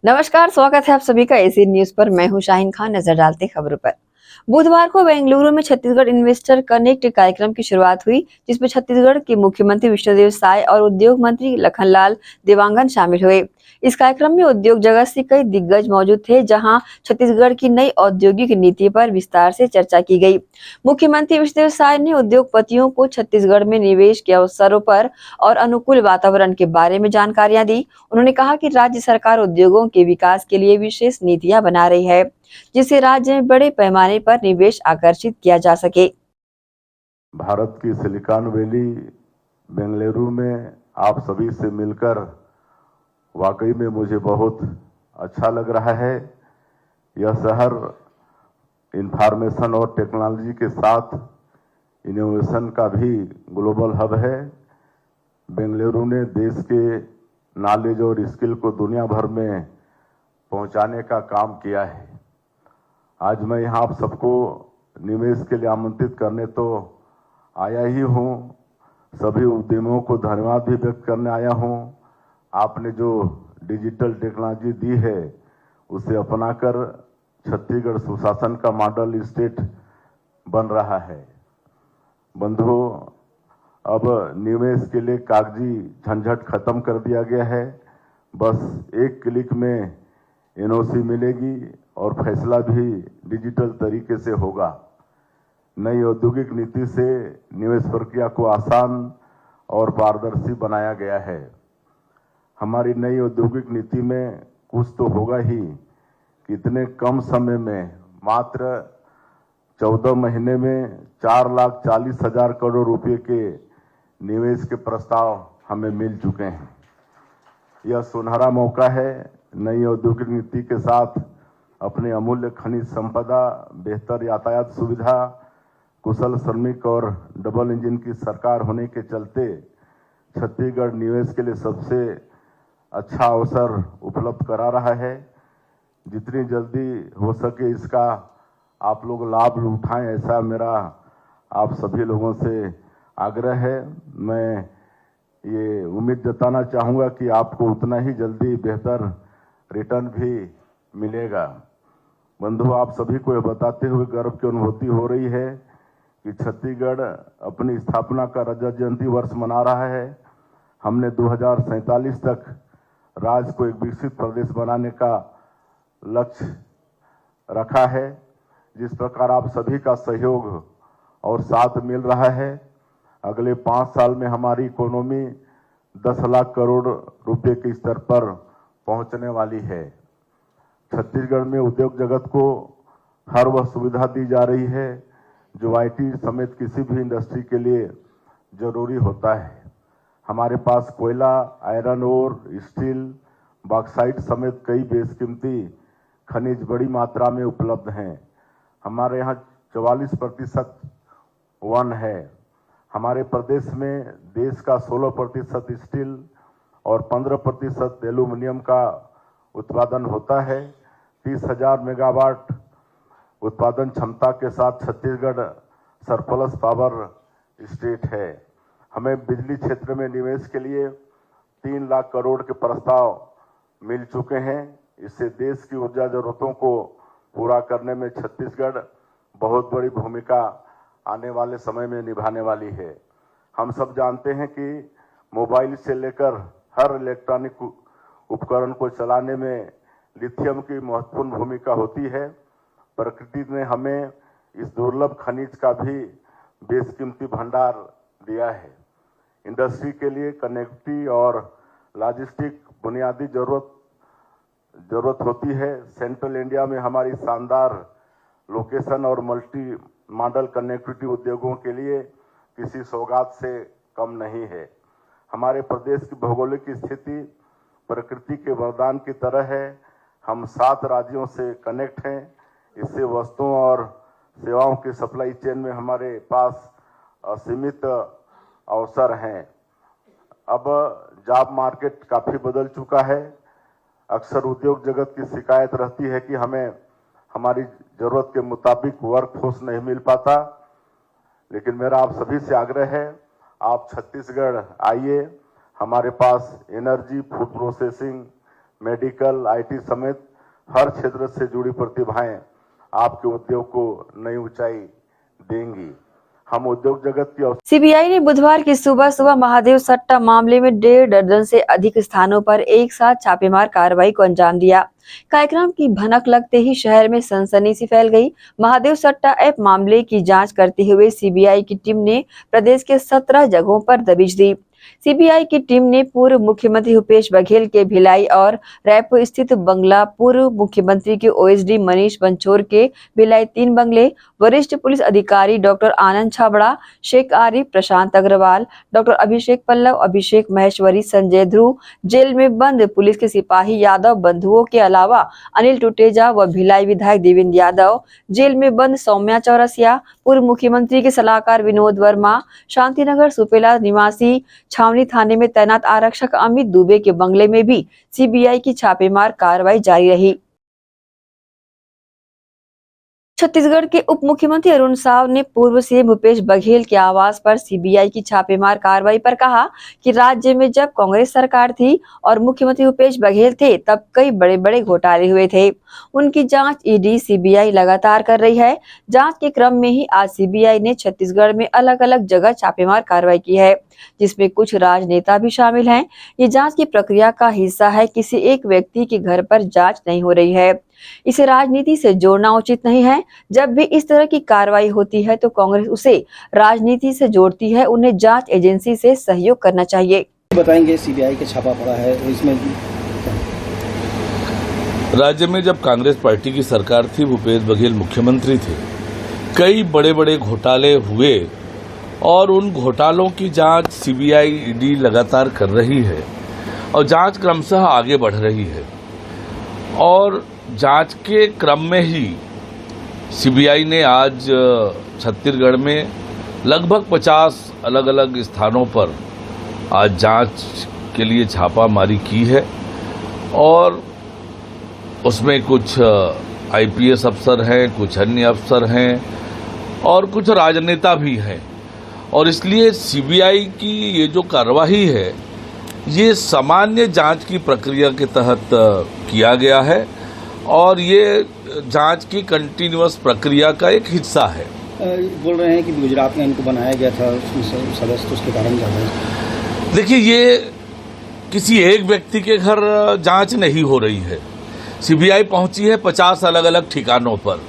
नमस्कार, स्वागत है आप सभी का एसी न्यूज पर। मैं हूं शाहीन खान। नजर डालते हैं खबरों पर। बुधवार को बेंगलुरु में छत्तीसगढ़ इन्वेस्टर कनेक्ट कार्यक्रम की शुरुआत हुई, जिसमें छत्तीसगढ़ के मुख्यमंत्री विष्णुदेव साय और उद्योग मंत्री लखनलाल देवांगन शामिल हुए। इस कार्यक्रम में उद्योग जगत से कई दिग्गज मौजूद थे, जहां छत्तीसगढ़ की नई औद्योगिक नीति पर विस्तार से चर्चा की गई। मुख्यमंत्री विष्णुदेव साय ने उद्योगपतियों को छत्तीसगढ़ में निवेश के अवसरों पर और अनुकूल वातावरण के बारे में जानकारियां दी। उन्होंने कहा कि राज्य सरकार उद्योगों के विकास के लिए विशेष नीतियां बना रही है, जिससे राज्य में बड़े पैमाने पर निवेश आकर्षित किया जा सके। भारत की सिलिकॉन वैली बेंगलुरु में आप सभी से मिलकर वाकई में मुझे बहुत अच्छा लग रहा है। यह शहर इंफॉर्मेशन और टेक्नोलॉजी के साथ इनोवेशन का भी ग्लोबल हब है। बेंगलुरु ने देश के नॉलेज और स्किल को दुनिया भर में पहुंचाने का काम किया है। आज मैं यहाँ आप सबको निवेश के लिए आमंत्रित करने तो आया ही हूँ, सभी उद्यमियों को धन्यवाद भी व्यक्त करने आया हूँ। आपने जो डिजिटल टेक्नोलॉजी दी है उसे अपनाकर छत्तीसगढ़ सुशासन का मॉडल स्टेट बन रहा है। बंधुओं, अब निवेश के लिए कागजी झंझट खत्म कर दिया गया है। बस एक क्लिक में एनओसी मिलेगी और फैसला भी डिजिटल तरीके से होगा। नई औद्योगिक नीति से निवेश प्रक्रिया को आसान और पारदर्शी बनाया गया है। हमारी नई औद्योगिक नीति में कुछ तो होगा ही कि इतने कम समय में, मात्र 14 महीने में 4,40,000 करोड़ रुपए के निवेश के प्रस्ताव हमें मिल चुके हैं। यह सुनहरा मौका है नई औद्योगिक नीति के साथ अपने अमूल्य खनिज संपदा, बेहतर यातायात सुविधा, कुशल श्रमिक और डबल इंजन की सरकार होने के चलते छत्तीसगढ़ निवेश के लिए सबसे अच्छा अवसर उपलब्ध करा रहा है। जितनी जल्दी हो सके इसका आप लोग लाभ उठाएं, ऐसा मेरा आप सभी लोगों से आग्रह है। मैं ये उम्मीद जताना चाहूँगा कि आपको उतना ही जल्दी बेहतर रिटर्न भी मिलेगा। बंधु, आप सभी को यह बताते हुए गर्व की अनुभूति हो रही है कि छत्तीसगढ़ अपनी स्थापना का रजत जयंती वर्ष मना रहा है। हमने 2047 तक राज्य को एक विकसित प्रदेश बनाने का लक्ष्य रखा है। जिस प्रकार आप सभी का सहयोग और साथ मिल रहा है, अगले 5 साल में हमारी इकोनॉमी 10 लाख करोड़ रुपए के स्तर पर पहुंचने वाली है। छत्तीसगढ़ में उद्योग जगत को हर वह सुविधा दी जा रही है जो आईटी समेत किसी भी इंडस्ट्री के लिए जरूरी होता है। हमारे पास कोयला, आयरन ओर, स्टील, बॉक्साइट समेत कई बेशकीमती खनिज बड़ी मात्रा में उपलब्ध हैं। हमारे यहाँ 44% वन है। हमारे प्रदेश में देश का 16% स्टील और 15% एल्यूमिनियम का उत्पादन होता है। 30,000 मेगावाट उत्पादन क्षमता के साथ छत्तीसगढ़ सरप्लस पावर स्टेट है। हमें बिजली क्षेत्र में निवेश के लिए 3 लाख करोड़ के प्रस्ताव मिल चुके हैं। इससे देश की ऊर्जा जरूरतों को पूरा करने में छत्तीसगढ़ बहुत बड़ी भूमिका आने वाले समय में निभाने वाली है। हम सब जानते हैं कि मोबाइल से लेकर हर इलेक्ट्रॉनिक उपकरण को चलाने में लिथियम की महत्वपूर्ण भूमिका होती है। प्रकृति ने हमें इस दुर्लभ खनिज का भी बेशकीमती भंडार दिया है। इंडस्ट्री के लिए कनेक्टिविटी और लॉजिस्टिक बुनियादी जरूरत होती है। सेंट्रल इंडिया में हमारी शानदार लोकेशन और मल्टी मॉडल कनेक्टिविटी उद्योगों के लिए किसी सौगात से कम नहीं है। हमारे प्रदेश की भौगोलिक स्थिति प्रकृति के वरदान की तरह है। हम 7 राज्यों से कनेक्ट हैं। इससे वस्तुओं और सेवाओं की सप्लाई चेन में हमारे पास असीमित अवसर हैं। अब जॉब मार्केट काफ़ी बदल चुका है। अक्सर उद्योग जगत की शिकायत रहती है कि हमें हमारी ज़रूरत के मुताबिक वर्कफोर्स नहीं मिल पाता, लेकिन मेरा आप सभी से आग्रह है, आप छत्तीसगढ़ आइए। हमारे पास energy, food processing, medical, IT समेत हर क्षेत्र से जुड़ी प्रतिभाएं आपके उद्योग को नई ऊंचाई देंगी। हम उद्योग जगत की सीबीआई ने बुधवार की सुबह सुबह महादेव सट्टा मामले में 1.5 दर्जन से अधिक स्थानों पर एक साथ छापेमार कार्रवाई को अंजाम दिया। कार्यक्रम की भनक लगते ही शहर में सनसनी सी फैल गई। महादेव सट्टा ऐप मामले की जांच करते हुए सीबीआई की टीम ने प्रदेश के 17 जगहों पर दबिश दी। सीबीआई की टीम ने पूर्व मुख्यमंत्री भूपेश बघेल के भिलाई और रायपुर स्थित बंगला, पूर्व मुख्यमंत्री के ओएसडी मनीष बंचोर के भिलाई 3 बंगले, वरिष्ठ पुलिस अधिकारी डॉक्टर आनंद छाबड़ा, शेख आरिफ, प्रशांत अग्रवाल, डॉक्टर अभिषेक पल्लव, अभिषेक महेश्वरी, संजय ध्रुव, जेल में बंद पुलिस के सिपाही यादव बंधुओं के अलावा अनिल टुटेजा व भिलाई विधायक देवेंद्र यादव, जेल में बंद सौम्या चौरसिया, पूर्व मुख्यमंत्री के सलाहकार विनोद वर्मा, शांतिनगर सुपेला निवासी छावनी थाने में तैनात आरक्षक अमित दुबे के बंगले में भी सीबीआई की छापेमार कार्रवाई जारी रही। छत्तीसगढ़ के उप मुख्यमंत्री अरुण साव ने पूर्व सीएम भूपेश बघेल के आवास पर सीबीआई की छापेमार कार्रवाई पर कहा कि राज्य में जब कांग्रेस सरकार थी और मुख्यमंत्री भूपेश बघेल थे तब कई बड़े बड़े घोटाले हुए थे। उनकी जांच ईडी सीबीआई लगातार कर रही है। जांच के क्रम में ही आज सीबीआई ने छत्तीसगढ़ में अलग अलग जगह छापेमार कार्रवाई की है, जिसमें कुछ राजनेता भी शामिल हैं। ये जांच की प्रक्रिया का हिस्सा है। किसी एक व्यक्ति के घर पर जांच नहीं हो रही है। इसे राजनीति से जोड़ना उचित नहीं है। जब भी इस तरह की कार्रवाई होती है तो कांग्रेस उसे राजनीति से जोड़ती है। उन्हें जांच एजेंसी से सहयोग करना चाहिए। बताएंगे सीबीआई के छापा पड़ा है, इसमें राज्य में जब कांग्रेस पार्टी की सरकार थी, भूपेश बघेल मुख्यमंत्री थे, कई बड़े बड़े घोटाले हुए और उन घोटालों की जांच सीबीआई ईडी लगातार कर रही है और जांच क्रमशः आगे बढ़ रही है। और जांच के क्रम में ही सीबीआई ने आज छत्तीसगढ़ में लगभग 50 अलग अलग स्थानों पर आज जांच के लिए छापामारी की है और उसमें कुछ आईपीएस अफसर हैं, कुछ अन्य अफसर हैं और कुछ राजनेता भी हैं। और इसलिए सीबीआई की ये जो कार्यवाही है ये सामान्य जांच की प्रक्रिया के तहत किया गया है और ये जांच की कंटिन्यूअस प्रक्रिया का एक हिस्सा है। बोल रहे हैं कि गुजरात में इनको बनाया गया था सदस्य, उसके कारण देखिए, ये किसी एक व्यक्ति के घर जांच नहीं हो रही है। सीबीआई पहुंची है 50 अलग अलग ठिकानों पर,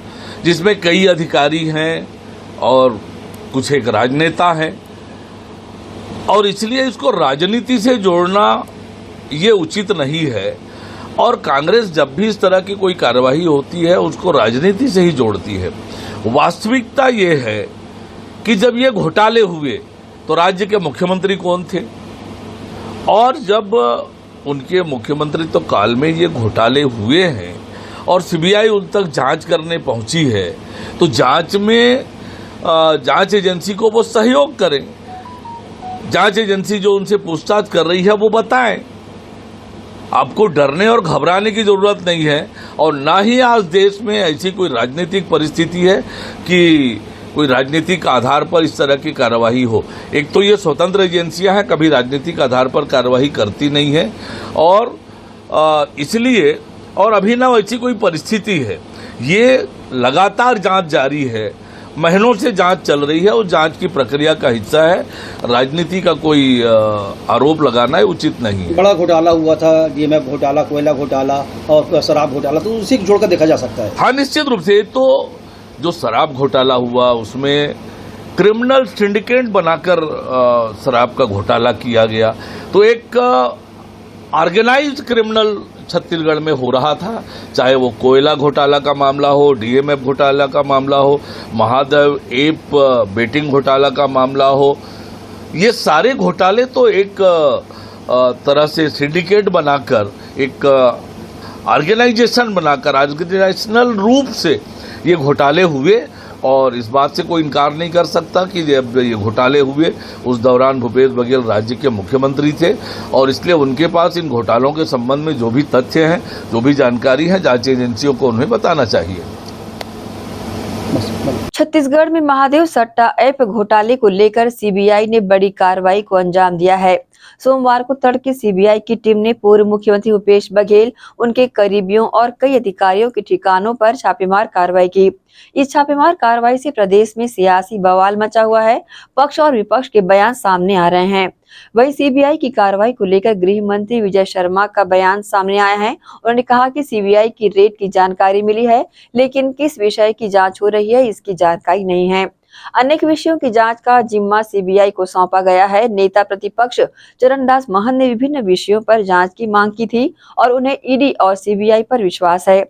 जिसमें कई अधिकारी हैं और कुछ एक राजनेता हैं और इसलिए इसको राजनीति से जोड़ना ये उचित नहीं है। और कांग्रेस जब भी इस तरह की कोई कार्यवाही होती है उसको राजनीति से ही जोड़ती है। वास्तविकता ये है कि जब ये घोटाले हुए तो राज्य के मुख्यमंत्री कौन थे और जब उनके मुख्यमंत्री तो काल में ये घोटाले हुए हैं और सीबीआई उन तक जांच करने पहुंची है तो जांच में जांच एजेंसी को वो सहयोग करें। जांच एजेंसी जो उनसे पूछताछ कर रही है वो बताएं। आपको डरने और घबराने की जरूरत नहीं है और ना ही आज देश में ऐसी कोई राजनीतिक परिस्थिति है कि कोई राजनीतिक आधार पर इस तरह की कार्यवाही हो। एक तो ये स्वतंत्र एजेंसियां हैं, कभी राजनीतिक आधार पर कार्यवाही करती नहीं है और इसलिए और अभिनव ऐसी कोई परिस्थिति है। ये लगातार जांच जारी है, महीनों से जांच चल रही है और जांच की प्रक्रिया का हिस्सा है। राजनीति का कोई आरोप लगाना है उचित नहीं है। बड़ा घोटाला हुआ था, डीएमएफ घोटाला, कोयला घोटाला और शराब घोटाला, तो उसी को जोड़कर देखा जा सकता है। हाँ, निश्चित रूप से। तो जो शराब घोटाला हुआ उसमें क्रिमिनल सिंडिकेट बनाकर शराब का घोटाला किया गया, तो एक ऑर्गेनाइज्ड क्रिमिनल छत्तीसगढ़ में हो रहा था। चाहे वो कोयला घोटाला का मामला हो, डीएमएफ घोटाला का मामला हो, महादेव ऐप बेटिंग घोटाला का मामला हो, ये सारे घोटाले तो एक तरह से सिंडिकेट बनाकर, एक ऑर्गेनाइजेशन बनाकर, ऑर्गेनाइजेशनल रूप से ये घोटाले हुए। और इस बात से कोई इनकार नहीं कर सकता कि जब ये घोटाले हुए उस दौरान भूपेश बघेल राज्य के मुख्यमंत्री थे और इसलिए उनके पास इन घोटालों के संबंध में जो भी तथ्य हैं, जो भी जानकारी है, जांच एजेंसियों को उन्हें बताना चाहिए। बस बस। छत्तीसगढ़ में महादेव सट्टा ऐप घोटाले को लेकर सीबीआई ने बड़ी कार्रवाई को अंजाम दिया है। सोमवार को तड़के सीबीआई की टीम ने पूर्व मुख्यमंत्री भूपेश बघेल, उनके करीबियों और कई अधिकारियों के ठिकानों पर छापेमार कार्रवाई की। इस छापेमार कार्रवाई से प्रदेश में सियासी बवाल मचा हुआ है। पक्ष और विपक्ष के बयान सामने आ रहे हैं। वहीं सीबीआई की कार्रवाई को लेकर गृह मंत्री विजय शर्मा का बयान सामने आया है। उन्होंने कहा कि सीबीआई की रेड की जानकारी मिली है, लेकिन किस विषय की जांच हो रही है इसकी जानकारी नहीं है। अनेक विषयों की जांच का जिम्मा सीबीआई को सौंपा गया है। नेता प्रतिपक्ष चरणदास महंत ने विभिन्न विषयों पर जांच की मांग की थी और उन्हें ईडी और सीबीआई पर विश्वास है।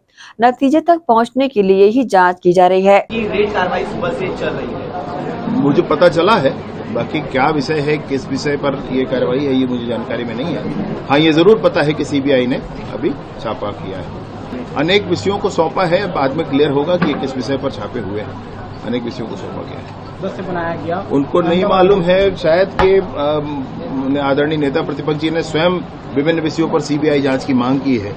नतीजे तक पहुंचने के लिए ही जांच की जा रही है। रेड कार्रवाई सुबह से चल रही है, मुझे पता चला है, बाकी क्या विषय है, किस विषय पर ये कार्रवाई है, ये मुझे जानकारी में नहीं है। हाँ, ये जरूर पता है कि सीबीआई ने अभी छापा किया है। अनेक विषयों को सौंपा है, बाद में क्लियर होगा कि किस विषय पर छापे हुए हैं। अनेक विषयों को सौंपा गया है। 10 से बनाया गया, उनको नहीं मालूम है शायद कि आदरणीय नेता प्रतिपक्ष जी ने स्वयं विभिन्न विषयों पर सीबीआई जांच की मांग की है,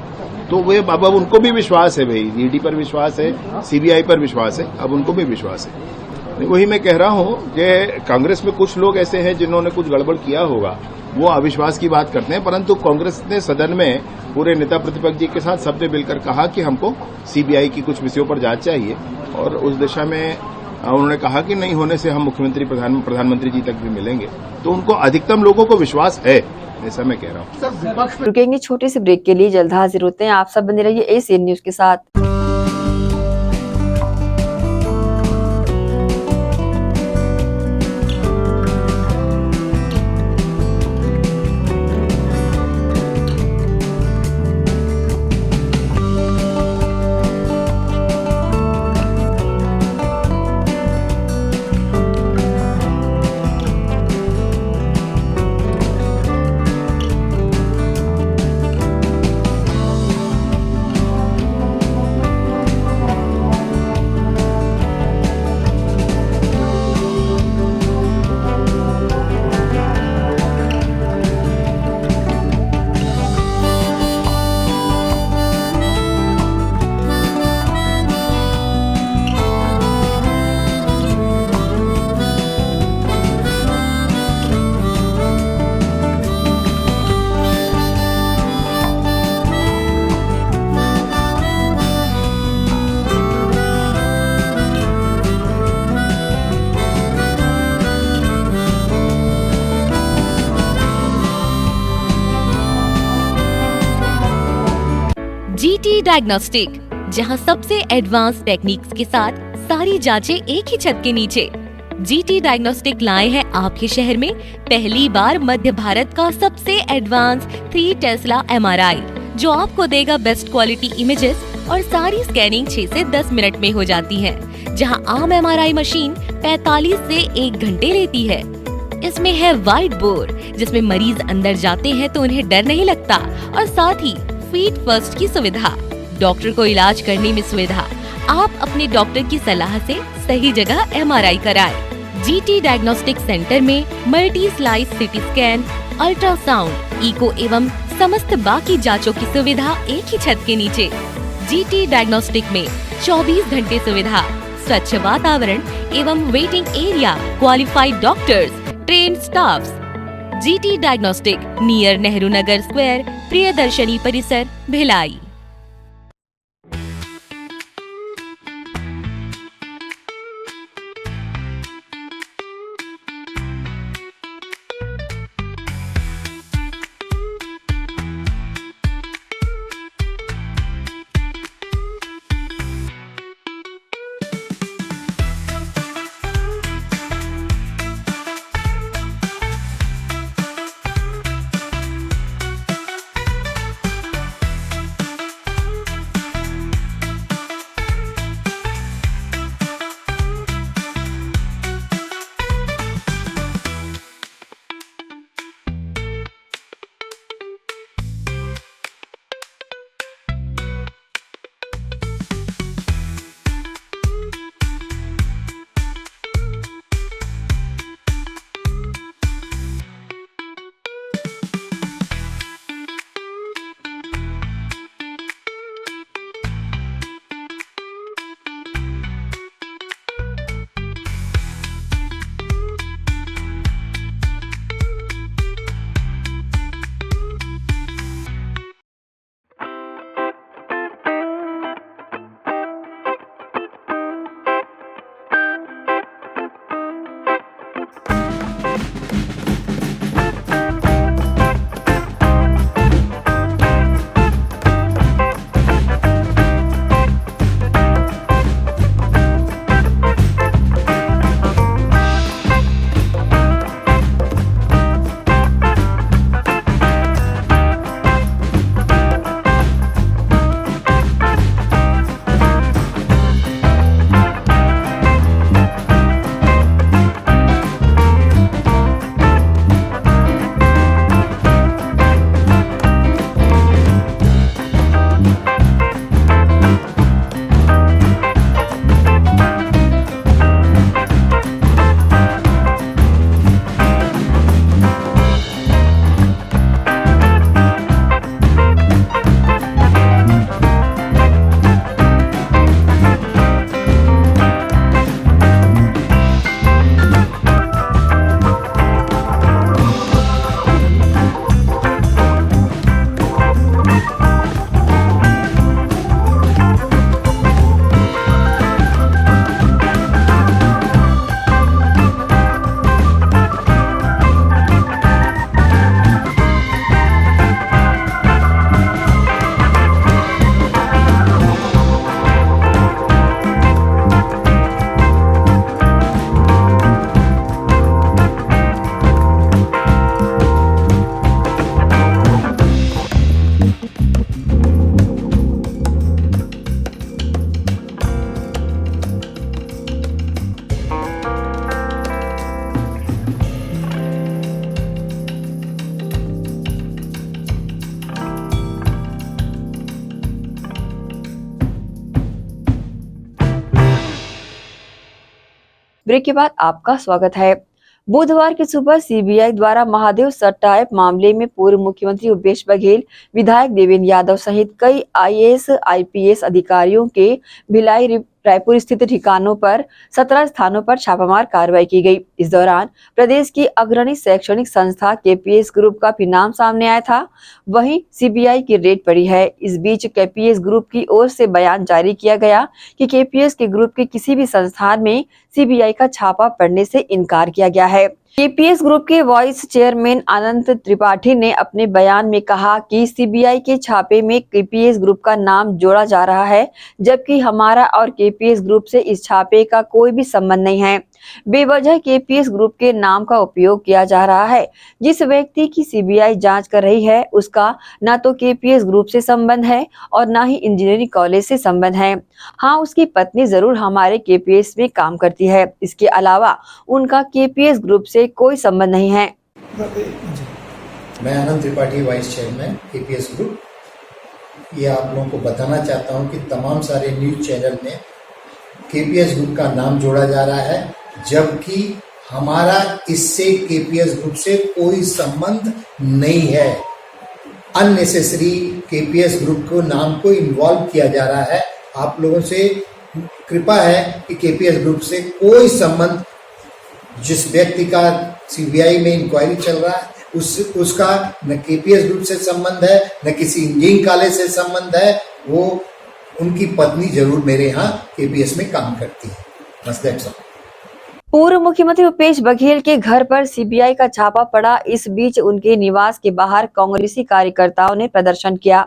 तो वे अब उनको भी विश्वास है, भाई ईडी पर विश्वास है, सीबीआई पर विश्वास है, अब उनको भी विश्वास है। वही मैं कह रहा हूं कि कांग्रेस में कुछ लोग ऐसे हैं जिन्होंने कुछ गड़बड़ किया होगा, वो अविश्वास की बात करते हैं, परंतु कांग्रेस ने सदन में पूरे नेता प्रतिपक्ष जी के साथ सबने मिलकर कहा कि हमको सीबीआई की कुछ विषयों पर जांच चाहिए, और उस दिशा में उन्होंने कहा कि नहीं होने से हम मुख्यमंत्री प्रधानमंत्री जी तक भी मिलेंगे। तो उनको अधिकतम लोगों को विश्वास है, ऐसा मैं कह रहा हूं। रुकेंगे छोटे से ब्रेक के लिए, जल्द हाजिर होते हैं। आप सब बने रहिए एसीएन न्यूज के साथ। जीटी डायग्नोस्टिक, जहां सबसे एडवांस टेक्निक्स के साथ सारी जांचें एक ही छत के नीचे। जीटी डायग्नोस्टिक लाए हैं आपके शहर में पहली बार मध्य भारत का सबसे एडवांस 3 टेस्ला एमआरआई, जो आपको देगा बेस्ट क्वालिटी इमेजेस और सारी स्कैनिंग 6 से 10 मिनट में हो जाती है, जहां आम एमआरआई मशीन 45 से 1 घंटे लेती है। इसमें है वाइट बोर, जिसमें मरीज अंदर जाते हैं तो उन्हें डर नहीं लगता, और साथ ही फीट फर्स्ट की सुविधा, डॉक्टर को इलाज करने में सुविधा। आप अपने डॉक्टर की सलाह से सही जगह एमआरआई कराएं। जीटी डायग्नोस्टिक सेंटर में multi slice CT scan, ultrasound, echo एवं समस्त बाकी जांचों की सुविधा एक ही छत के नीचे। जीटी डायग्नोस्टिक में 24 घंटे सुविधा, स्वच्छ वातावरण एवं waiting area, qualified doctors, trained staffs. GT diagnostic, near Nehru Nagar square, Priyadarshini परिसर, भिलाई। ब्रेक के बाद आपका स्वागत है। बुधवार की सुबह सीबीआई द्वारा महादेव सट्टायप मामले में पूर्व मुख्यमंत्री भूपेश बघेल, विधायक देवेंद्र यादव सहित कई आईएएस, आईपीएस अधिकारियों के भिलाई रायपुर स्थित ठिकानों पर 17 स्थानों पर छापामार कार्रवाई की गई। इस दौरान प्रदेश की अग्रणी शैक्षणिक संस्था केपीएस ग्रुप का भी नाम सामने आया था। वहीं सीबीआई की रेड पड़ी है। इस बीच केपीएस ग्रुप की ओर से बयान जारी किया गया कि केपीएस के ग्रुप के किसी भी संस्थान में सीबीआई का छापा पड़ने से इनकार किया गया है। केपीएस ग्रुप के वाइस चेयरमैन अनंत त्रिपाठी ने अपने बयान में कहा कि सीबीआई के छापे में केपीएस ग्रुप का नाम जोड़ा जा रहा है, जबकि हमारा और केपीएस ग्रुप से इस छापे का कोई भी संबंध नहीं है। बेवजह केपीएस ग्रुप के नाम का उपयोग किया जा रहा है। जिस व्यक्ति की सीबीआई जांच कर रही है उसका न तो केपीएस ग्रुप से संबंध है और न ही इंजीनियरिंग कॉलेज से संबंध है। हाँ, उसकी पत्नी जरूर हमारे केपीएस में काम करती है, इसके अलावा उनका केपीएस ग्रुप से कोई संबंध नहीं है। मैं Anant Tripathi, vice chairman KPS group. ये आप लोगों को बताना चाहता हूँ कि तमाम सारे न्यूज चैनल में केपीएस ग्रुप का नाम जोड़ा जा रहा है, जबकि हमारा इससे केपीएस ग्रुप से कोई संबंध नहीं है। अननेसेसरी केपीएस ग्रुप को नाम को इन्वॉल्व किया जा रहा है। आप लोगों से कृपा है कि केपीएस ग्रुप से कोई संबंध, जिस व्यक्ति का सीबीआई में इंक्वायरी चल रहा है उसका न केपीएस ग्रुप से संबंध है, न किसी इंजीनियरिंग कॉलेज से संबंध है। वो उनकी पत्नी जरूर मेरे यहाँ केपीएस में काम करती है। बस दैट्स ऑल। पूर्व मुख्यमंत्री भूपेश बघेल के घर पर सीबीआई का छापा पड़ा। इस बीच उनके निवास के बाहर कांग्रेसी कार्यकर्ताओं ने प्रदर्शन किया।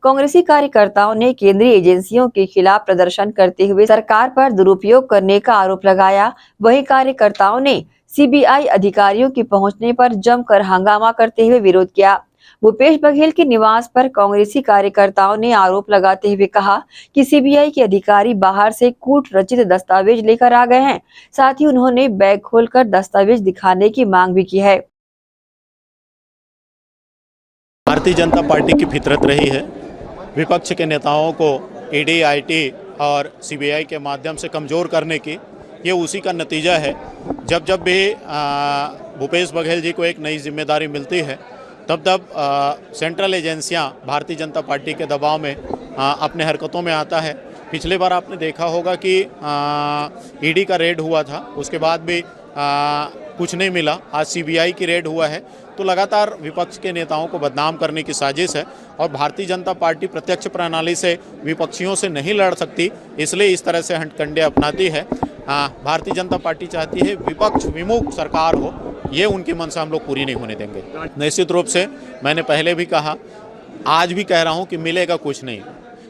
कांग्रेसी कार्यकर्ताओं ने केंद्रीय एजेंसियों के खिलाफ प्रदर्शन करते हुए सरकार पर दुरुपयोग करने का आरोप लगाया। वहीं कार्यकर्ताओं ने सीबीआई अधिकारियों के पहुंचने पर जमकर हंगामा करते हुए विरोध किया। भूपेश बघेल के निवास पर कांग्रेसी कार्यकर्ताओं ने आरोप लगाते हुए कहा कि सीबीआई के अधिकारी बाहर से कूट रचित दस्तावेज लेकर आ गए हैं। साथ ही उन्होंने बैग खोलकर दस्तावेज दिखाने की मांग भी की है। भारतीय जनता पार्टी की फितरत रही है विपक्ष के नेताओं को ईडी, आईटी और सीबीआई के माध्यम से कमज़ोर करने की। ये उसी का नतीजा है। जब जब भी भूपेश बघेल जी को एक नई जिम्मेदारी मिलती है तब सेंट्रल एजेंसियां भारतीय जनता पार्टी के दबाव में अपने हरकतों में आता है। पिछले बार आपने देखा होगा कि ईडी का रेड हुआ था, उसके बाद भी कुछ नहीं मिला। आज सीबीआई की रेड हुआ है, तो लगातार विपक्ष के नेताओं को बदनाम करने की साजिश है। और भारतीय जनता पार्टी प्रत्यक्ष प्रणाली से विपक्षियों से नहीं लड़ सकती, इसलिए इस तरह से हथकंडे अपनाती है। भारतीय जनता पार्टी चाहती है विपक्ष विमुख सरकार हो, ये उनकी मंशा हम लोग पूरी नहीं होने देंगे। निश्चित रूप से मैंने पहले भी कहा, आज भी कह रहा हूँ कि मिलेगा कुछ नहीं,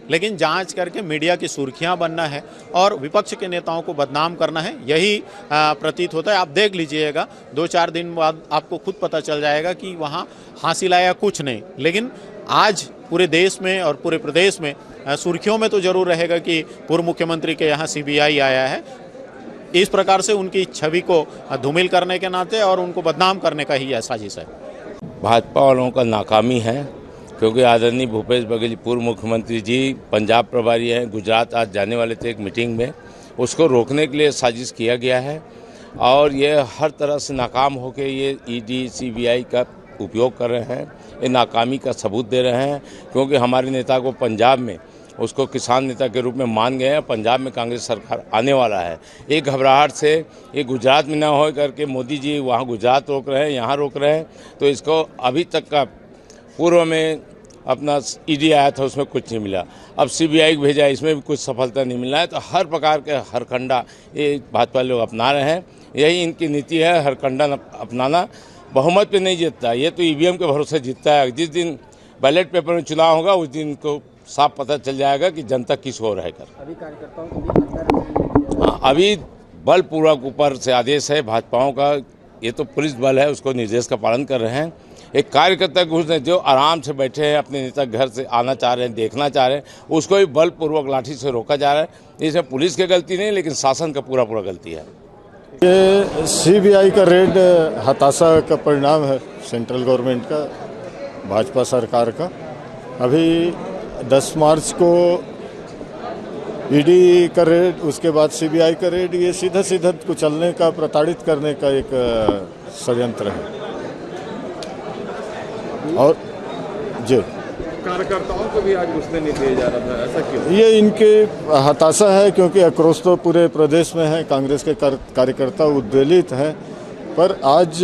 लेकिन जांच करके मीडिया की सुर्खियां बनना है और विपक्ष के नेताओं को बदनाम करना है, यही प्रतीत होता है। आप देख लीजिएगा, 2-4 दिन बाद आपको खुद पता चल जाएगा कि वहाँ हासिल आया कुछ नहीं। लेकिन आज पूरे देश में और पूरे प्रदेश में सुर्खियों में तो जरूर रहेगा कि पूर्व मुख्यमंत्री के यहाँ सीबीआई आया है। इस प्रकार से उनकी छवि को धूमिल करने के नाते और उनको बदनाम करने का ही यह साजिश है। भाजपा वालों का नाकामी है, क्योंकि आदरणीय भूपेश बघेल पूर्व मुख्यमंत्री जी पंजाब प्रभारी हैं, गुजरात आज जाने वाले थे एक मीटिंग में, उसको रोकने के लिए साजिश किया गया है। और ये हर तरह से नाकाम होकर ये ईडी, सीबीआई का उपयोग कर रहे हैं, ये नाकामी का सबूत दे रहे हैं। क्योंकि हमारे नेता को पंजाब में उसको किसान नेता के रूप में मान गए हैं, पंजाब में कांग्रेस सरकार आने वाला है। एक घबराहट से ये गुजरात में ना हो करके मोदी जी वहाँ गुजरात रोक रहे हैं, यहाँ रोक रहे हैं, तो इसको अभी तक का पूर्व में अपना ईडी आया था उसमें कुछ नहीं मिला, अब सीबीआई को भेजा, इसमें भी कुछ सफलता नहीं मिला है। तो हर प्रकार के हरकंडा ये भाजपा लोग अपना रहे हैं, यही इनकी नीति है, हरकंडा अपनाना। बहुमत पे नहीं जीतता, ये तो ईवीएम के भरोसे जीतता है। जिस दिन बैलेट पेपर में चुनाव होगा उस दिन को साफ पता चल जाएगा कि जनता किस ओर है कर। अभी कार्यकर्ताओं को हाँ, अभी बलपूर्वक ऊपर से आदेश है भाजपाओं का, ये तो पुलिस बल है, उसको निर्देश का पालन कर रहे हैं। एक कार्यकर्ता घुस जो आराम से बैठे हैं, अपने नेता घर से आना चाह रहे हैं, देखना चाह रहे हैं, उसको भी बलपूर्वक लाठी से रोका जा रहा है। इसमें पुलिस की गलती नहीं, लेकिन शासन का पूरा गलती है। ये सीबीआई का रेड हताशा का परिणाम है सेंट्रल गवर्नमेंट का, भाजपा सरकार का। अभी 10 मार्च को ईडी का रेड, उसके बाद सीबीआई का रेड, ये सीधा सीधा कुचलने का, प्रताड़ित करने का एक षड्यंत्र है। और जी, कार्यकर्ताओं को भी आज घुसने नहीं दिया जा रहा था, ऐसा क्यों? ये इनके हताशा है, क्योंकि आक्रोश तो पूरे प्रदेश में है, कांग्रेस के कार्यकर्ता उद्वेलित हैं। पर आज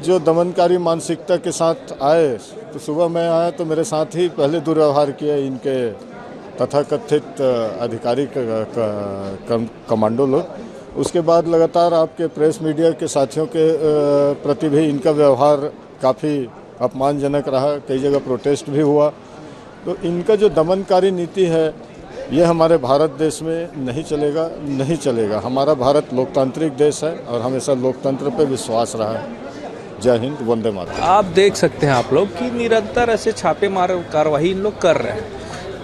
जो दमनकारी मानसिकता के साथ आए, तो सुबह मैं आया तो मेरे साथ ही पहले दुर्व्यवहार किया इनके तथाकथित अधिकारी कमांडो लोग। उसके बाद लगातार आपके प्रेस मीडिया के साथियों के प्रति भी इनका व्यवहार काफ़ी अपमानजनक रहा, कई जगह प्रोटेस्ट भी हुआ। तो इनका जो दमनकारी नीति है, ये हमारे भारत देश में नहीं चलेगा। हमारा भारत लोकतांत्रिक देश है और हमेशा लोकतंत्र पे विश्वास रहा है। जय हिंद, वंदे मातरम। आप देख सकते हैं आप लोग कि निरंतर ऐसे छापेमार कार्रवाई इन लोग कर रहे हैं,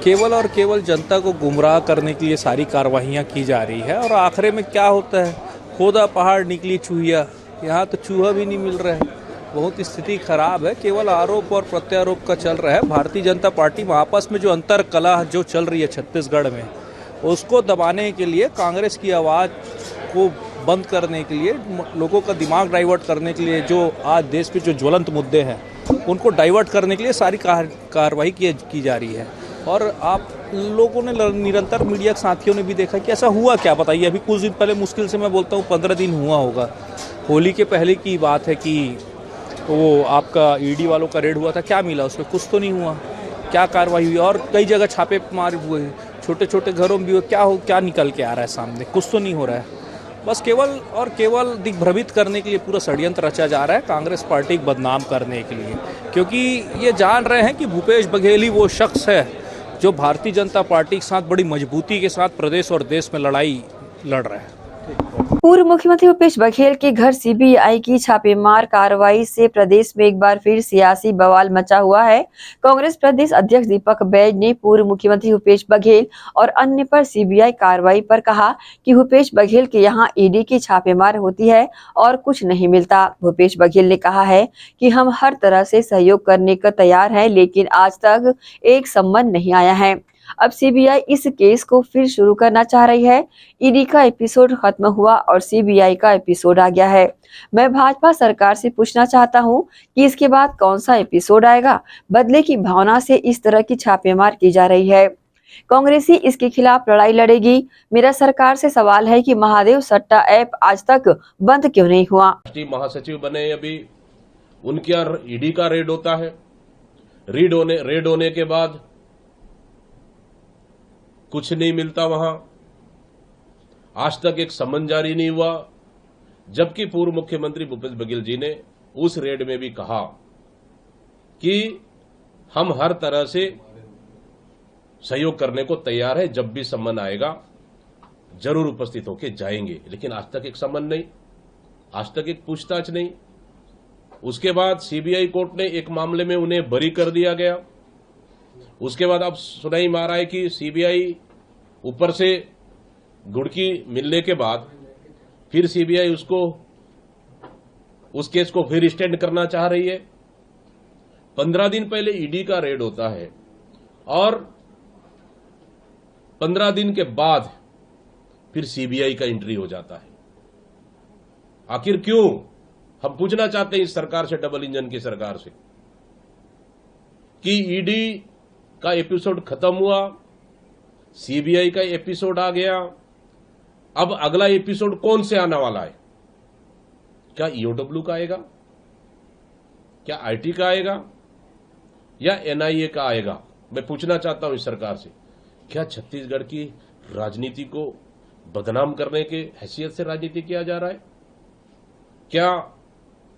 केवल और केवल जनता को गुमराह करने के लिए सारी कार्रवाइयाँ की जा रही है। और आखिर में क्या होता है, खोदा पहाड़ निकली चूहिया, यहाँ तो चूहा भी नहीं मिल रहा है। बहुत स्थिति खराब है, केवल आरोप और प्रत्यारोप का चल रहा है। भारतीय जनता पार्टी में आपस में जो अंतर कलह जो चल रही है छत्तीसगढ़ में, उसको दबाने के लिए, कांग्रेस की आवाज़ को बंद करने के लिए, लोगों का दिमाग डाइवर्ट करने के लिए, जो आज देश में जो ज्वलंत मुद्दे हैं उनको डाइवर्ट करने के लिए सारी कार्रवाई की जा रही है। और आप लोगों ने निरंतर, मीडिया के साथियों ने भी देखा कि ऐसा हुआ क्या, बताइए। अभी कुछ दिन पहले, मुश्किल से मैं बोलता हूँ 15 दिन हुआ होगा, होली के पहले की बात है कि वो आपका ईडी वालों का रेड हुआ था। क्या मिला उसमें? कुछ तो नहीं हुआ। क्या कार्रवाई हुई? और कई जगह छापे मार हुए, छोटे छोटे घरों में भी हुए। क्या निकल के आ रहा है सामने? कुछ तो नहीं हो रहा है। बस केवल और केवल दिग्भ्रमित करने के लिए पूरा षड्यंत्र रचा जा रहा है, कांग्रेस पार्टी को बदनाम करने के लिए। क्योंकि ये जान रहे हैं कि भूपेश बघेल ही वो शख्स है जो भारतीय जनता पार्टी के साथ बड़ी मजबूती के साथ प्रदेश और देश में लड़ाई लड़ रहा है। पूर्व मुख्यमंत्री भूपेश बघेल के घर सीबीआई की छापेमार कार्रवाई से प्रदेश में एक बार फिर सियासी बवाल मचा हुआ है। कांग्रेस प्रदेश अध्यक्ष दीपक बैज ने पूर्व मुख्यमंत्री भूपेश बघेल और अन्य पर सीबीआई कार्रवाई पर कहा कि भूपेश बघेल के यहां ईडी की छापेमार होती है और कुछ नहीं मिलता। भूपेश बघेल ने कहा है कि हम हर तरह से सहयोग करने को तैयार हैं, लेकिन आज तक एक सम्मन नहीं आया है। अब सीबीआई इस केस को फिर शुरू करना चाह रही है। ईडी का एपिसोड खत्म हुआ और सीबीआई का एपिसोड आ गया है। मैं भाजपा सरकार से पूछना चाहता हूं कि इसके बाद कौन सा एपिसोड आएगा। बदले की भावना से इस तरह की छापेमार की जा रही है। कांग्रेसी इसके खिलाफ लड़ाई लड़ेगी। मेरा सरकार से सवाल है कि महादेव सट्टा ऐप आज तक बंद क्यों नहीं हुआ। राष्ट्रीय महासचिव बने अभी, उनके यहाँ ईडी का रेड होता है। रेड होने के बाद कुछ नहीं मिलता वहां, आज तक एक सम्मन जारी नहीं हुआ। जबकि पूर्व मुख्यमंत्री भूपेश बघेल जी ने उस रेड में भी कहा कि हम हर तरह से सहयोग करने को तैयार है, जब भी सम्मन आएगा जरूर उपस्थित होकर जाएंगे। लेकिन आज तक एक सम्मन नहीं, आज तक एक पूछताछ नहीं। उसके बाद सीबीआई कोर्ट ने एक मामले में उन्हें बरी कर दिया गया। उसके बाद अब सुनाई मारा है कि सीबीआई ऊपर से गुड़की मिलने के बाद फिर सीबीआई उस केस को फिर स्टैंड करना चाह रही है। 15 दिन पहले ईडी का रेड होता है और 15 दिन के बाद फिर सीबीआई का एंट्री हो जाता है। आखिर क्यों? हम पूछना चाहते हैं इस सरकार से, डबल इंजन की सरकार से, कि ईडी का एपिसोड खत्म हुआ, सीबीआई का एपिसोड आ गया, अब अगला एपिसोड कौन से आने वाला है? क्या ईओडब्ल्यू का आएगा, क्या आईटी का आएगा, या एनआईए का आएगा? मैं पूछना चाहता हूं इस सरकार से, क्या छत्तीसगढ़ की राजनीति को बदनाम करने के हैसियत से राजनीति किया जा रहा है? क्या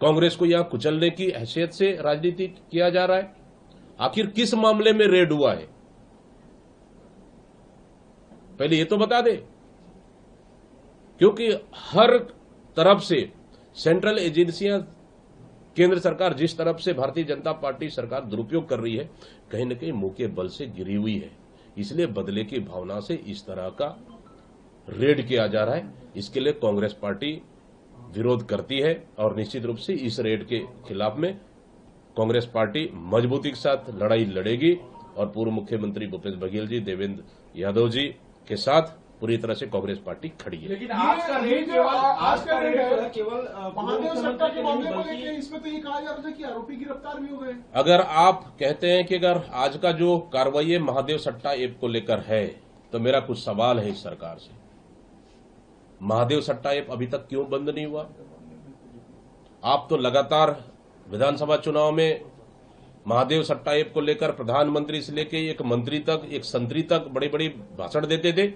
कांग्रेस को यहां कुचलने की हैसियत से राजनीति किया जा रहा है? आखिर किस मामले में रेड हुआ है, पहले ये तो बता दे। क्योंकि हर तरफ से सेंट्रल एजेंसियां, केंद्र सरकार जिस तरफ से भारतीय जनता पार्टी सरकार दुरुपयोग कर रही है, कहीं न कहीं मुंह के बल से गिरी हुई है। इसलिए बदले की भावना से इस तरह का रेड किया जा रहा है। इसके लिए कांग्रेस पार्टी विरोध करती है और निश्चित रूप से इस रेड के खिलाफ में कांग्रेस पार्टी मजबूती के साथ लड़ाई लड़ेगी और पूर्व मुख्यमंत्री भूपेश बघेल जी, देवेंद्र यादव जी के साथ पूरी तरह से कांग्रेस पार्टी खड़ी है। लेकिन आज का रेट केवल महादेव सट्टा के मामले को लेकर इसमें तो ये कहा जा रहा था कि आरोपी गिरफ्तार भी हो गए। अगर आप कहते हैं कि अगर आज का जो कार्रवाई महादेव सट्टा ऐप को लेकर है, तो मेरा कुछ सवाल है इस सरकार से। महादेव सट्टा ऐप अभी तक क्यों बंद नहीं हुआ? आप तो लगातार विधानसभा चुनाव में महादेव सट्टा ऐप को लेकर प्रधानमंत्री से लेकर एक मंत्री तक, एक संतरी तक बड़े बड़े भाषण देते थे।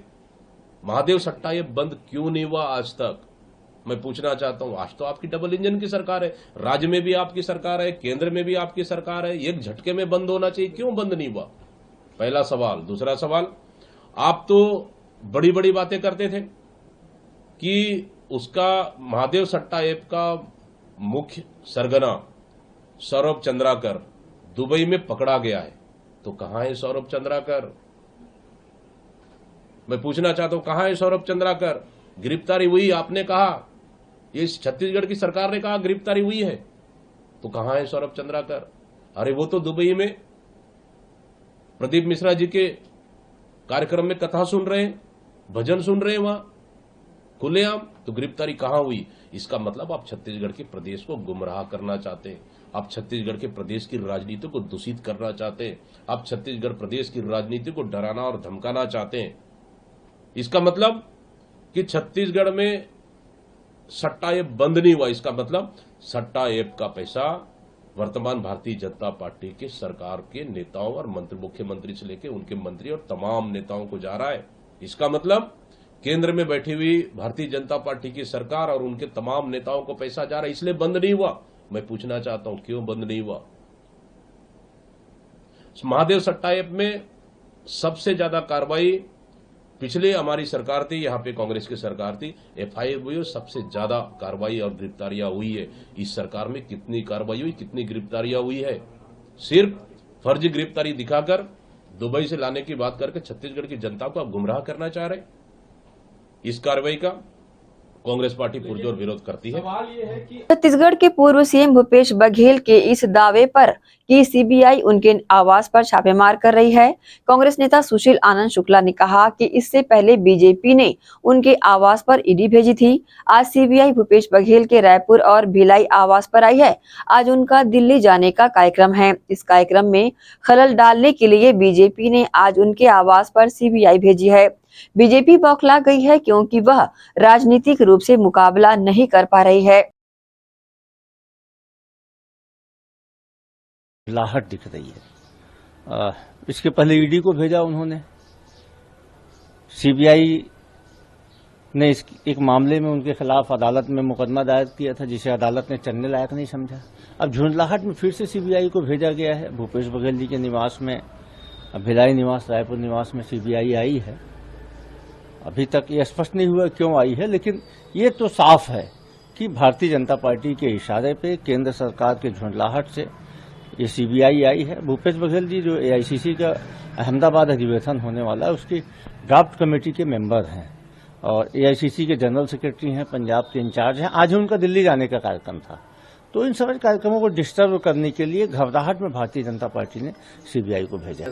महादेव सट्टा ऐप बंद क्यों नहीं हुआ आज तक? मैं पूछना चाहता हूं। आज तो आपकी डबल इंजन की सरकार है, राज्य में भी आपकी सरकार है, केंद्र में भी आपकी सरकार है, एक झटके में बंद होना चाहिए, क्यों बंद नहीं हुआ? पहला सवाल। दूसरा सवाल, आप तो बड़ी बड़ी बातें करते थे कि उसका महादेव सट्टा ऐप का मुख्य सरगना सौरभ चंद्राकर दुबई में पकड़ा गया है। तो कहां है सौरभ चंद्राकर? मैं पूछना चाहता हूं, कहां है सौरभ चंद्राकर? गिरफ्तारी हुई, आपने कहा, ये छत्तीसगढ़ की सरकार ने कहा गिरफ्तारी हुई है, तो कहां है सौरभ चंद्राकर? अरे वो तो दुबई में प्रदीप मिश्रा जी के कार्यक्रम में कथा सुन रहे हैं, भजन सुन रहे हैं वहां खुलेआम। तो गिरफ्तारी कहां हुई? इसका मतलब आप छत्तीसगढ़ के प्रदेश को गुमराह करना चाहते हैं, आप छत्तीसगढ़ के प्रदेश की राजनीति को दूषित करना चाहते हैं, आप छत्तीसगढ़ प्रदेश की राजनीति को डराना और धमकाना चाहते हैं। इसका मतलब कि छत्तीसगढ़ में सट्टा ऐप बंद नहीं हुआ, इसका मतलब सट्टा ऐप का पैसा वर्तमान भारतीय जनता पार्टी के सरकार के नेताओं और मंत्री, मुख्यमंत्री से लेकर उनके मंत्री और तमाम नेताओं को जा रहा है। इसका मतलब केंद्र में बैठी हुई भारतीय जनता पार्टी की सरकार और उनके तमाम नेताओं को पैसा जा रहा है, इसलिए बंद नहीं हुआ। मैं पूछना चाहता हूं, क्यों बंद नहीं हुआ? महादेव सट्टा ऐप में सबसे ज्यादा कार्रवाई पिछले हमारी सरकार थी, यहां पे कांग्रेस की सरकार थी, एफआईआर हुई और सबसे ज्यादा कार्रवाई और गिरफ्तारियां हुई है। इस सरकार में कितनी कार्रवाई हुई, कितनी गिरफ्तारियां हुई है? सिर्फ फर्जी गिरफ्तारी दिखाकर दुबई से लाने की बात करके छत्तीसगढ़ की जनता को आप गुमराह करना चाह रहे। इस कार्रवाई का कांग्रेस पार्टी पुरजोर विरोध करती है। छत्तीसगढ़ के पूर्व सीएम भूपेश बघेल के इस दावे पर कि सीबीआई उनके आवास पर छापेमार कर रही है, कांग्रेस नेता सुशील आनंद शुक्ला ने कहा कि इससे पहले बीजेपी ने उनके आवास पर ईडी भेजी थी। आज सीबीआई भूपेश बघेल के रायपुर और भिलाई आवास पर आई है। आज उनका दिल्ली जाने का कार्यक्रम है। इस कार्यक्रम में खलल डालने के लिए बीजेपी ने आज उनके आवास पर सीबीआई भेजी है। बीजेपी बौखला गई है क्योंकि वह राजनीतिक रूप से मुकाबला नहीं कर पा रही है। लाहट दिख रही है। इसके पहले ईडी को भेजा उन्होंने, सीबीआई ने एक मामले में उनके खिलाफ अदालत में मुकदमा दायर किया था जिसे अदालत ने चलने लायक नहीं समझा। अब झुंझलाहट में फिर से सीबीआई को भेजा गया है। भूपेश बघेल जी के निवास में, भिलाई निवास, रायपुर निवास में सीबीआई आई है। अभी तक ये स्पष्ट नहीं हुआ क्यों आई है, लेकिन ये तो साफ है कि भारतीय जनता पार्टी के इशारे पे केंद्र सरकार के झुंझलाहट से ये सीबीआई आई है। भूपेश बघेल जी जो एआईसीसी का अहमदाबाद अधिवेशन होने वाला है उसकी ड्राफ्ट कमेटी के मेंबर हैं और एआईसीसी के जनरल सेक्रेटरी हैं, पंजाब के इंचार्ज हैं। आज उनका दिल्ली जाने का कार्यक्रम था, तो इन सभी कार्यक्रमों को डिस्टर्ब करने के लिए घबराहट में भारतीय जनता पार्टी ने सीबीआई को भेजा।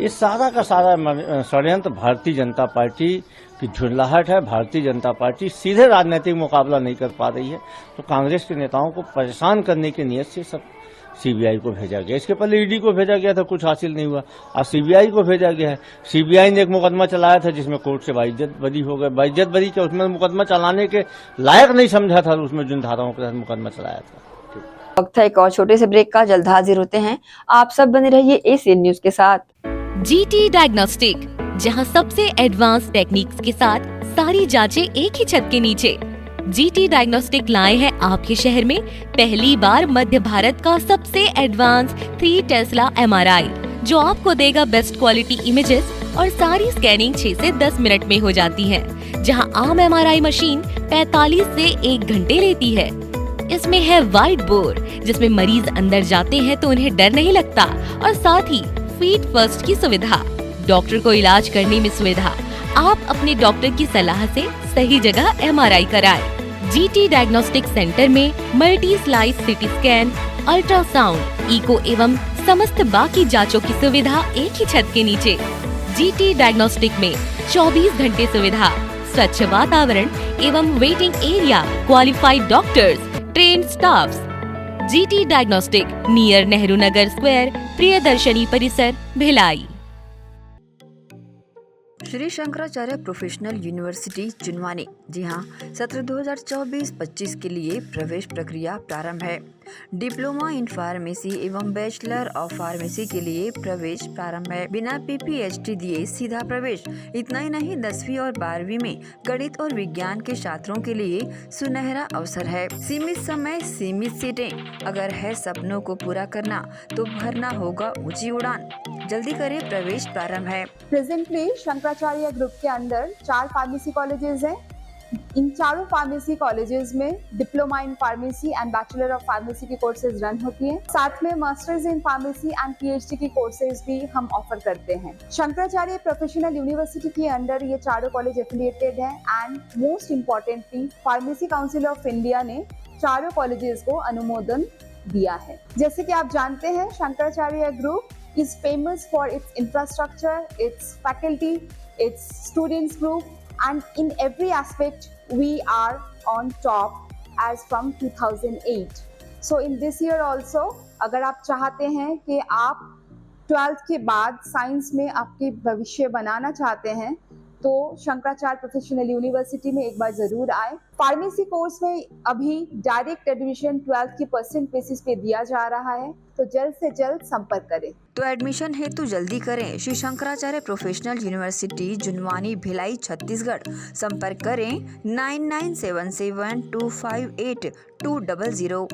ये सारा का सारा षड्यंत्र भारतीय जनता पार्टी की झुंझलाहट है। भारतीय जनता पार्टी सीधे राजनीतिक मुकाबला नहीं कर पा रही है, तो कांग्रेस के नेताओं को परेशान करने की नीयत से सब सीबीआई को भेजा गया। इसके पहले ईडी को भेजा गया था, कुछ हासिल नहीं हुआ। आज सीबीआई को भेजा गया है। सीबीआई ने एक मुकदमा चलाया था जिसमें कोर्ट से बाइज्जत बरी हो गए। बाइज्जत बरी के उसमें मुकदमा चलाने के लायक नहीं समझा था, उसमें जिन धाराओं के तहत मुकदमा चलाया था। वक्त है एक और छोटे से ब्रेक का, जल्द हाजिर होते हैं। आप सब बने रहिए एशियन न्यूज के साथ। जीटी डायग्नोस्टिक, जहां सबसे एडवांस टेक्निक्स के साथ सारी जांचें एक ही छत के नीचे। जीटी डायग्नोस्टिक लाए हैं आपके शहर में पहली बार मध्य भारत का सबसे एडवांस 3 टेस्ला एमआरआई, जो आपको देगा बेस्ट क्वालिटी इमेजेस और सारी स्कैनिंग 6 से 10 मिनट में हो जाती है, जहां आम एमआरआई मशीन 45 से 1 घंटे लेती है। इसमें है वाइट बोर्ड, जिसमें मरीज अंदर जाते हैं तो उन्हें डर नहीं लगता, और साथ ही फीट फर्स्ट की सुविधा, डॉक्टर को इलाज करने में सुविधा। आप अपने डॉक्टर की सलाह से सही जगह एमआरआई कराएं। जीटी डायग्नोस्टिक सेंटर में multi slice CT scan, ultrasound, echo एवं समस्त बाकी जांचों की सुविधा एक ही छत के नीचे। GT डायग्नोस्टिक में 24 घंटे सुविधा, स्वच्छ वातावरण एवं waiting area, qualified doctors, trained staffs. GT diagnostic near Nehru Nagar square, Priyadarshini परिसर, भिलाई। श्री शंकराचार्य प्रोफेशनल यूनिवर्सिटी जुनवानी, जी हाँ, सत्र 2024-25 के लिए प्रवेश प्रक्रिया प्रारंभ है। डिप्लोमा इन फार्मेसी एवं बैचलर ऑफ फार्मेसी के लिए प्रवेश प्रारंभ है। बिना PPHD दिए सीधा प्रवेश। इतना ही नहीं, 10वीं और 12वीं में गणित और विज्ञान के छात्रों के लिए सुनहरा अवसर है। सीमित समय, सीमित सीटें। अगर है सपनों को पूरा करना तो भरना होगा ऊंची उड़ान। जल्दी करें, प्रवेश प्रारंभ है। प्रेजेंटली शंकराचार्य ग्रुप के अंदर 4 फार्मेसी कॉलेजेस हैं। इन चारों फार्मेसी कॉलेजेस में diploma in pharmacy and bachelor of pharmacy की कोर्सेज रन होती हैं। साथ में masters in pharmacy and PhD की कोर्सेज भी हम ऑफर करते हैं। शंकराचार्य प्रोफेशनल यूनिवर्सिटी के अंदर ये चारों कॉलेज एफिलिएटेड हैं and most importantly pharmacy council of India ने चारों कॉलेजेस को अनुमोदन दिया है। जैसे कि आप जानते हैं, Shankaracharya group is famous for its infrastructure, its faculty, its students group, and in every aspect we are on top as from 2008. So in this year also, अगर आप चाहते हैं कि आप 12th के बाद साइंस में आपके भविष्य बनाना चाहते हैं तो शंकराचार्य प्रोफेशनल यूनिवर्सिटी में एक बार जरूर आए। फार्मेसी कोर्स में अभी डायरेक्ट एडमिशन 12th की परसेंट बेसिस पे दिया जा रहा है, तो जल्द से जल्द संपर्क करें। तो एडमिशन हेतु जल्दी करें। Shri Shankaracharya professional university Junwani, Bhilai, Chhattisgarh. संपर्क करें 9977258200।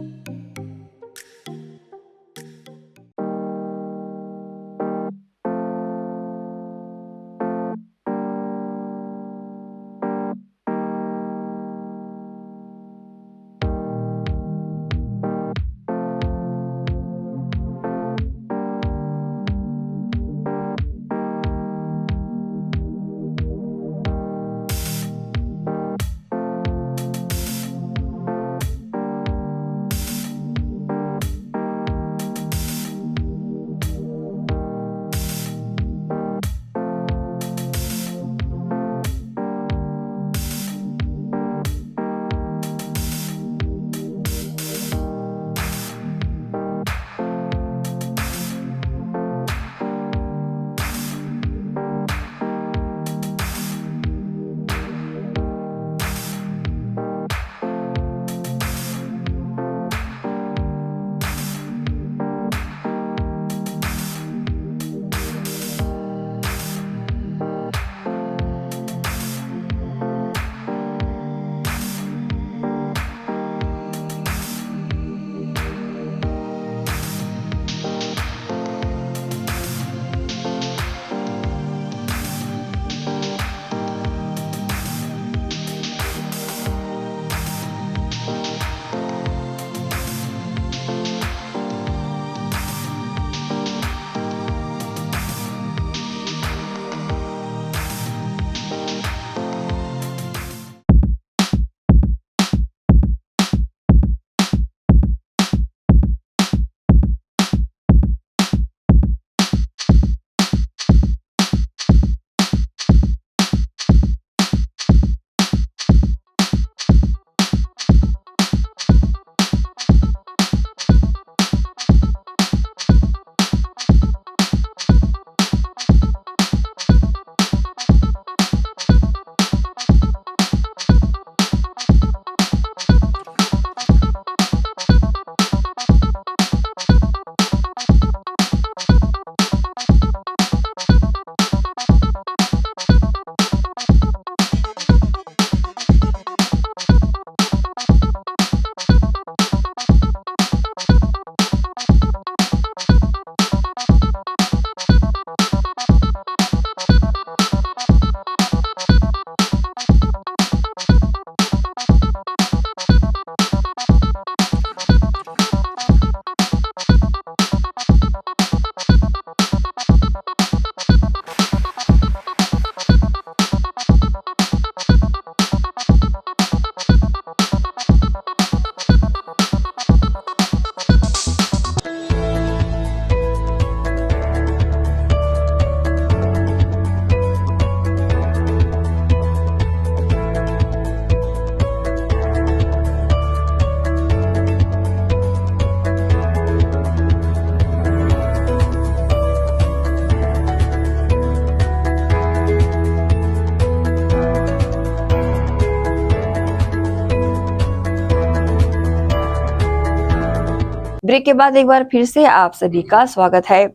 ब्रेक के बाद एक बार फिर से आप सभी का स्वागत है।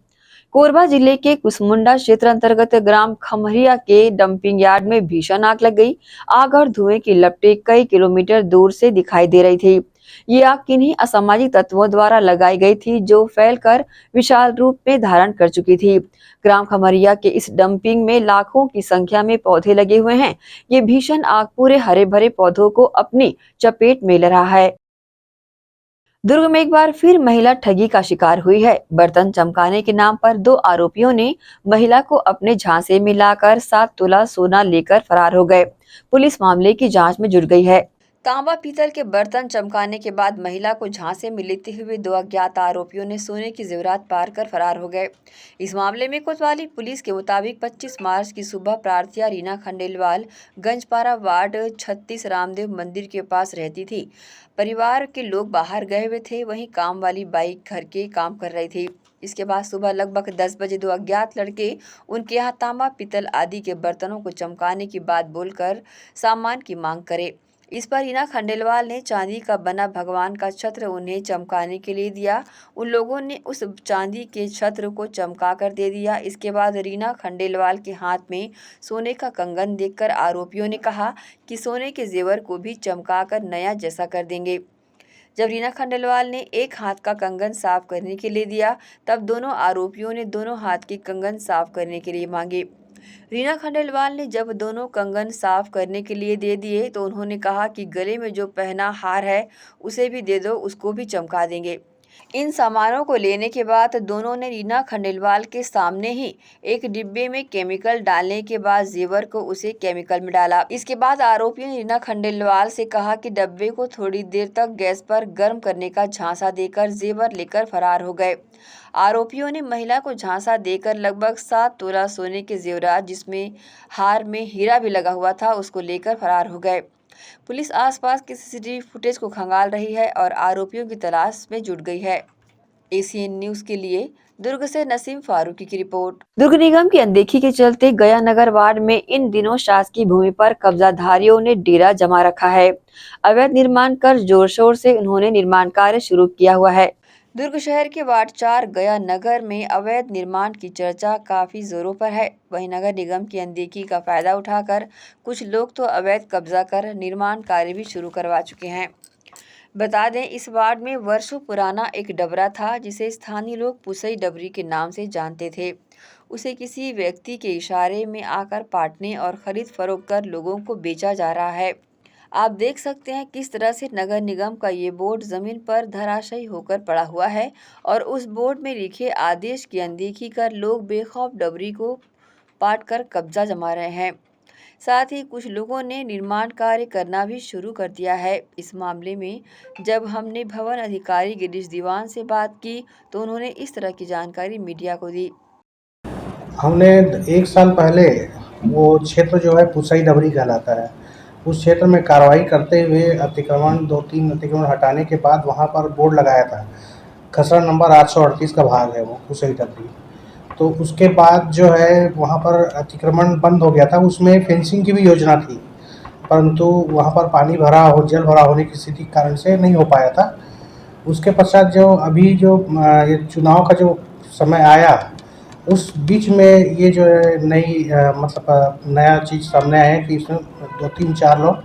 कोरबा जिले के कुसमुंडा क्षेत्र अंतर्गत ग्राम खमरिया के डंपिंग यार्ड में भीषण आग लग गई। आग और धुएं की लपटें कई किलोमीटर दूर से दिखाई दे रही थी। ये आग किन्हीं असामाजिक तत्वों द्वारा लगाई गई थी जो फैलकर विशाल रूप में धारण कर चुकी थी। ग्राम खमरिया के इस डंपिंग में लाखों की संख्या में पौधे लगे हुए हैं। ये भीषण आग पूरे हरे भरे पौधों को अपनी चपेट में ले रहा है। दुर्ग में एक बार फिर महिला ठगी का शिकार हुई है। बर्तन चमकाने के नाम पर 2 आरोपियों ने महिला को अपने झांसे में लाकर 7 तोला सोना लेकर फरार हो गए। पुलिस मामले की जांच में जुट गई है। तांबा पीतल के बर्तन चमकाने के बाद महिला को झांसे में लेते हुए 2 अज्ञात आरोपियों ने सोने की जेवरात पार कर फरार हो गए। इस मामले में कोतवाली पुलिस के मुताबिक 25 मार्च की सुबह प्रार्थिया रीना खंडेलवाल गंजपारा वार्ड 36 रामदेव मंदिर के पास रहती थी। परिवार के लोग बाहर गए हुए थे, वहीं काम वाली बाई घर के काम कर रही थी। इसके बाद सुबह लगभग 10 बजे 2 अज्ञात लड़के उनके यहाँ तांबा पीतल आदि के बर्तनों को चमकाने की बात बोलकर सामान की मांग करे। इस पर रीना खंडेलवाल ने चांदी का बना भगवान का छत्र उन्हें चमकाने के लिए दिया। उन लोगों ने उस चांदी के छत्र को चमका कर दे दिया। इसके बाद रीना खंडेलवाल के हाथ में सोने का कंगन देखकर आरोपियों ने कहा कि सोने के जेवर को भी चमका कर नया जैसा कर देंगे। जब रीना खंडेलवाल ने एक हाथ का कंगन साफ करने के लिए दिया, तब दोनों आरोपियों ने दोनों हाथ के कंगन साफ करने के लिए मांगे। रीना खंडेलवाल ने जब दोनों कंगन साफ करने के लिए दे दिए तो उन्होंने कहा कि गले में जो पहना हार है उसे भी दे दो, उसको भी चमका देंगे। इन सामानों को लेने के बाद दोनों ने रीना खंडेलवाल के सामने ही एक डिब्बे में केमिकल डालने के बाद जेवर को उसे केमिकल में डाला। इसके बाद आरोपियों ने रीना खंडेलवाल से कहा कि डब्बे को थोड़ी देर तक गैस पर गर्म करने का झांसा देकर जेवर लेकर फरार हो गए। आरोपियों ने महिला को झांसा देकर लगभग 7 तोला सोने के जेवरात जिसमें हार में हीरा भी लगा हुआ था उसको लेकर फरार हो गए। पुलिस आसपास के सीसीटीवी फुटेज को खंगाल रही है और आरोपियों की तलाश में जुट गई है। एसीएन न्यूज के लिए दुर्ग से नसीम फारूकी की रिपोर्ट। दुर्ग निगम की अनदेखी के चलते गया नगर वार्ड में इन दिनों शासकीय भूमि पर कब्जाधारियों ने डेरा जमा रखा है। अवैध निर्माण कर जोर शोर से उन्होंने निर्माण कार्य शुरू किया हुआ है। दुर्ग शहर के वार्ड 4 गया नगर में अवैध निर्माण की चर्चा काफी जोरों पर है। वहीं नगर निगम की अनदेखी का फायदा उठाकर कुछ लोग तो अवैध कब्जा कर निर्माण कार्य भी शुरू करवा चुके हैं। बता दें, इस वार्ड में वर्षों पुराना एक डबरा था जिसे स्थानीय लोग पुसई डबरी के नाम से जानते थे। उसे किसी व्यक्ति के इशारे में आकर पाटने और खरीद फरोख्त कर लोगों को बेचा जा रहा है। आप देख सकते हैं किस तरह से नगर निगम का ये बोर्ड जमीन पर धराशायी होकर पड़ा हुआ है और उस बोर्ड में लिखे आदेश की अनदेखी कर लोग बेखौफ डबरी को पाट कर कब्जा जमा रहे हैं। साथ ही कुछ लोगों ने निर्माण कार्य करना भी शुरू कर दिया है। इस मामले में जब हमने भवन अधिकारी गिरीश दीवान से बात की तो उन्होंने इस तरह की जानकारी मीडिया को दी। हमने 1 साल पहले वो क्षेत्र जो है पुसई डबरी कहलाता है, उस क्षेत्र में कार्रवाई करते हुए अतिक्रमण 2-3 अतिक्रमण हटाने के बाद वहाँ पर बोर्ड लगाया था। खसरा नंबर 838 का भाग है वो पुसई डबरी। तो उसके बाद जो है वहाँ पर अतिक्रमण बंद हो गया था। उसमें फेंसिंग की भी योजना थी, परंतु वहाँ पर पानी भरा हो जल भरा होने की स्थिति के कारण से नहीं हो पाया था। उसके पश्चात जो अभी जो ये चुनाव का जो समय आया उस बीच में ये जो नई मतलब नया चीज़ सामने आया है कि इसमें 2-3-4 लोग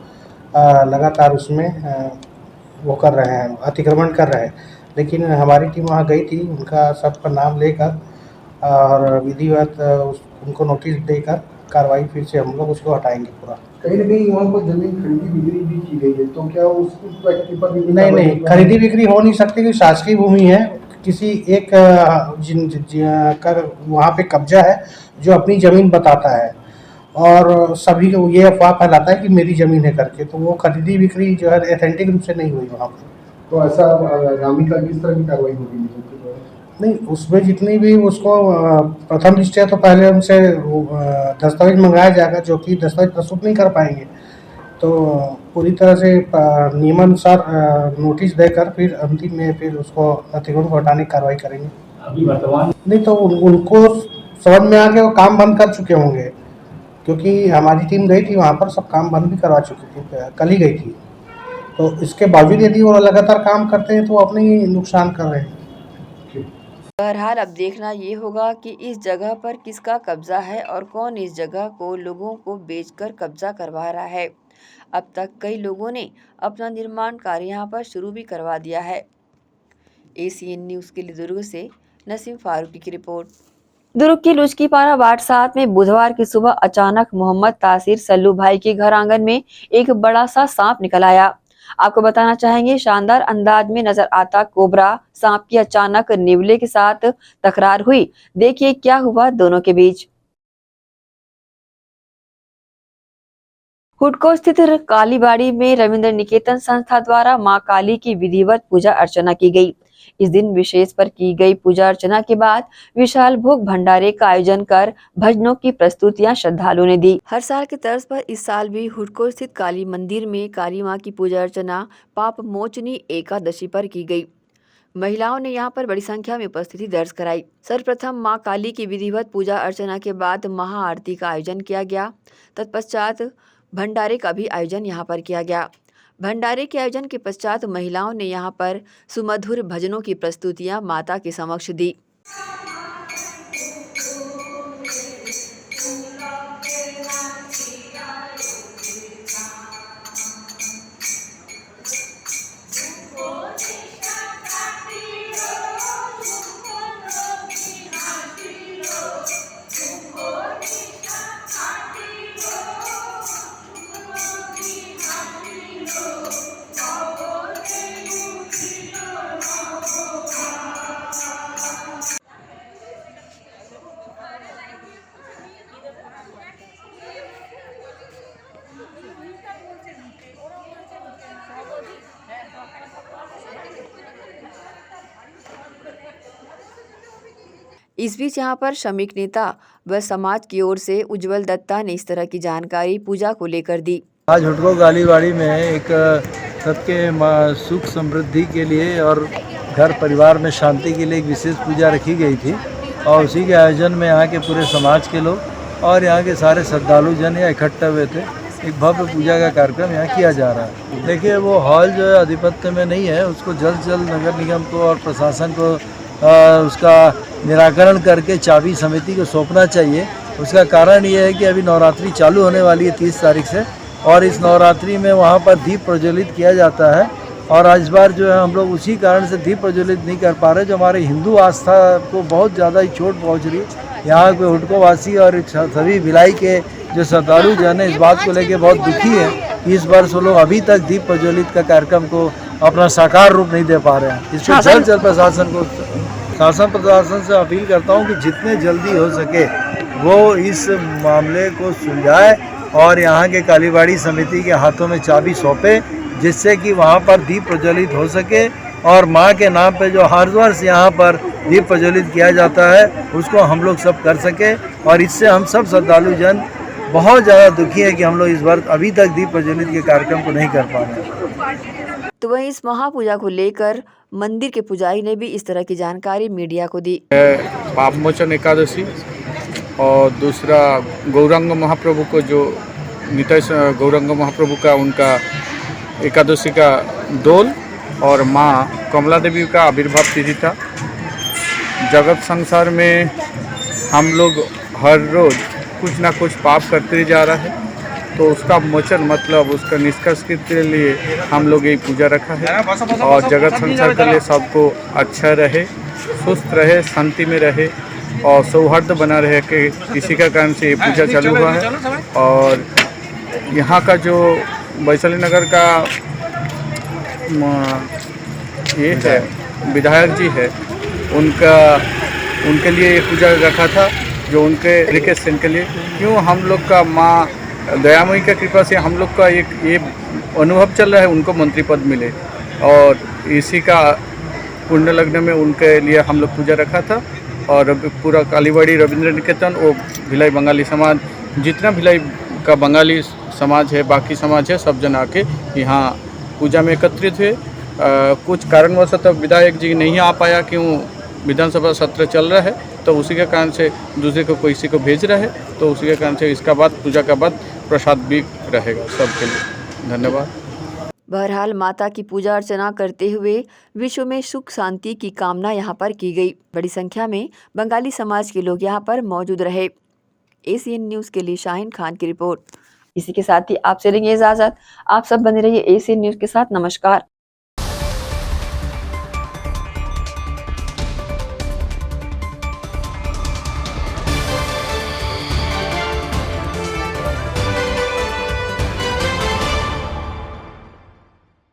लगातार उसमें वो कर रहे हैं, अतिक्रमण कर रहे हैं। लेकिन हमारी टीम वहाँ गई थी, उनका सबका नाम लेकर और विधिवत उनको नोटिस देकर कार्रवाई फिर से हम लोग उसको हटाएंगे पूरा। कहीं ना कहीं वहाँ पर जमीन खरीदी बिक्री भी की गई है, तो क्या उस व्यक्ति पर भी नहीं खरीदी बिक्री हो नहीं सकती क्योंकि शासकीय भूमि है। किसी एक का वहाँ पे कब्जा है जो अपनी ज़मीन बताता है और सभी को ये अफवाह फैलाता है कि मेरी ज़मीन है करके, तो वो खरीदी बिक्री जो है एथेंटिक रूप से नहीं हुई वहाँ पर। तो ऐसा आगामी का किस तरह की कार्रवाई होगी? नहीं, उसमें जितनी भी उसको प्रथम दृष्टया तो पहले उनसे दस्तावेज मंगाया जाएगा, जो कि दस्तावेज प्रस्तुत नहीं कर पाएंगे तो पूरी तरह से नियमानुसार नोटिस देकर फिर अंतिम में फिर उसको अतिक्रमण को हटाने की कार्रवाई करेंगे। अभी वर्तमान नहीं तो उनको समझ में आ गया, वो काम बंद कर चुके होंगे क्योंकि हमारी टीम गई थी वहाँ पर, सब काम बंद भी करवा चुकी थी, कल ही गई थी। तो इसके बावजूद यदि वो लगातार काम करते हैं तो वो अपने ही नुकसान कर रहे हैं। बहरहाल अब देखना ये होगा कि इस जगह पर किसका कब्जा है और कौन इस जगह को लोगों को बेचकर कब्जा करवा रहा है। अब तक कई लोगों ने अपना निर्माण कार्य यहाँ पर शुरू भी करवा दिया है। ACN न्यूज़ के लिए दुर्ग से नसीम फारूकी की रिपोर्ट। दुर्ग की लुचकीपारा वार्ड 7 में बुधवार की सुबह अचानक मोहम्मद तासिर सल्लू भाई के घर आंगन में एक बड़ा सा सांप निकल आया। आपको बताना चाहेंगे, शानदार अंदाज में नजर आता कोबरा सांप की अचानक निवले के साथ तकरार हुई। देखिए क्या हुआ दोनों के बीच। हुडको स्थित कालीबाड़ी में रविंद्र निकेतन संस्था द्वारा मां काली की विधिवत पूजा अर्चना की गई। इस दिन विशेष पर की गई पूजा अर्चना के बाद विशाल भोग भंडारे का आयोजन कर भजनों की प्रस्तुतियां श्रद्धालुओं ने दी। हर साल की तर्ज पर इस साल भी हुडको स्थित काली मंदिर में काली मां की पूजा अर्चना पाप मोचनी एकादशी पर की गई। महिलाओं ने यहां पर बड़ी संख्या में उपस्थिति दर्ज कराई। सर्वप्रथम मां काली की विधिवत पूजा अर्चना के बाद महाआरती का आयोजन किया गया। तत्पश्चात भंडारे का भी आयोजन यहां पर किया गया। भंडारे के आयोजन के पश्चात महिलाओं ने यहां पर सुमधुर भजनों की प्रस्तुतियां माता के समक्ष दी। इस बीच यहाँ पर श्रमिक नेता व समाज की ओर से उज्जवल दत्ता ने इस तरह की जानकारी पूजा को लेकर दी। आज हुडको कालीबाड़ी में एक सबके सुख समृद्धि के लिए और घर परिवार में शांति के लिए एक विशेष पूजा रखी गई थी और उसी के आयोजन में यहाँ के पूरे समाज के लोग और यहाँ के सारे श्रद्धालु जन यहाँ इकट्ठे हुए थे। एक भव्य पूजा का कार्यक्रम यहाँ किया जा रहा है। देखिए, वो हॉल जो है आधिपत्य में नहीं है, उसको जल्द से जल्द नगर निगम को और प्रशासन को उसका निराकरण करके चाबी समिति को सौंपना चाहिए। उसका कारण ये है कि अभी नवरात्रि चालू होने वाली है 30 तारीख से और इस नवरात्रि में वहाँ पर दीप प्रज्वलित किया जाता है और इस बार जो है हम लोग उसी कारण से दीप प्रज्वलित नहीं कर पा रहे, जो हमारे हिंदू आस्था को बहुत ज़्यादा ही चोट पहुँच रही है। यहाँ के हुडको वासी और सभी भिलाई के जो श्रद्धालु जन है इस बात को लेकर बहुत दुखी है कि इस वर्ष वो लोग अभी तक दीप प्रज्वलित का कार्यक्रम को अपना साकार रूप नहीं दे पा रहे हैं। इस पर जल्द जल्द शासन प्रशासन से अपील करता हूँ कि जितने जल्दी हो सके वो इस मामले को सुलझाए और यहाँ के कालीबाड़ी समिति के हाथों में चाबी सौंपे, जिससे कि वहाँ पर दीप प्रज्वलित हो सके और माँ के नाम पे जो हर वर्ष यहाँ पर दीप प्रज्वलित किया जाता है उसको हम लोग सब कर सके। और इससे हम सब श्रद्धालु जन बहुत ज़्यादा दुखी है कि हम लोग इस वर्ष अभी तक दीप प्रज्वलित के कार्यक्रम को नहीं कर पा रहे। तो वहीं इस महापूजा को लेकर मंदिर के पुजारी ने भी इस तरह की जानकारी मीडिया को दी। पापमोचन एकादशी और दूसरा गौरांग महाप्रभु को जो निताय गौरांग महाप्रभु का उनका एकादशी का दोल और माँ कमला देवी का आविर्भाव तिथि था। जगत संसार में हम लोग हर रोज कुछ ना कुछ पाप करते जा रहा है, तो उसका मोचन मतलब उसका निष्कर्ष के लिए हम लोग ये पूजा रखा है और जगत संसार के लिए सबको अच्छा रहे, सुस्त रहे, शांति में रहे और सौहार्द बना रहे कि इसी का कारण से ये पूजा चालू हुआ है। और यहाँ का जो वैशाली नगर का ये है विधायक जी है, उनके लिए ये पूजा रखा था, जो उनके रिक्वेस्ट के लिए क्यों हम लोग का माँ दयामयी का कृपा से हम लोग का एक ये अनुभव चल रहा है उनको मंत्री पद मिले और इसी का पुण्य लग्न में उनके लिए हम लोग पूजा रखा था। और पूरा कालीबाड़ी रविंद्र निकेतन और भिलाई बंगाली समाज, जितना भिलाई का बंगाली समाज है, बाकी समाज है, सब जन आके यहाँ पूजा में एकत्रित हुए। कुछ कारणवश विधायक जी नहीं आ पाया, क्यों विधानसभा सत्र चल रहा है, तो उसी के कारण से दूसरे को किसी को भेज रहा है, तो उसी के कारण से इसका बाद पूजा का बाद प्रसाद भी रहेगा सबके लिए। धन्यवाद। बहरहाल माता की पूजा अर्चना करते हुए विश्व में सुख शांति की कामना यहाँ पर की गई। बड़ी संख्या में बंगाली समाज के लोग यहाँ पर मौजूद रहे। एसीएन न्यूज़ के लिए शाहीन खान की रिपोर्ट। इसी के साथ ही आपसे लेंगे इजाजत। आप सब बने रहिए एसीएन न्यूज़ के साथ। नमस्कार।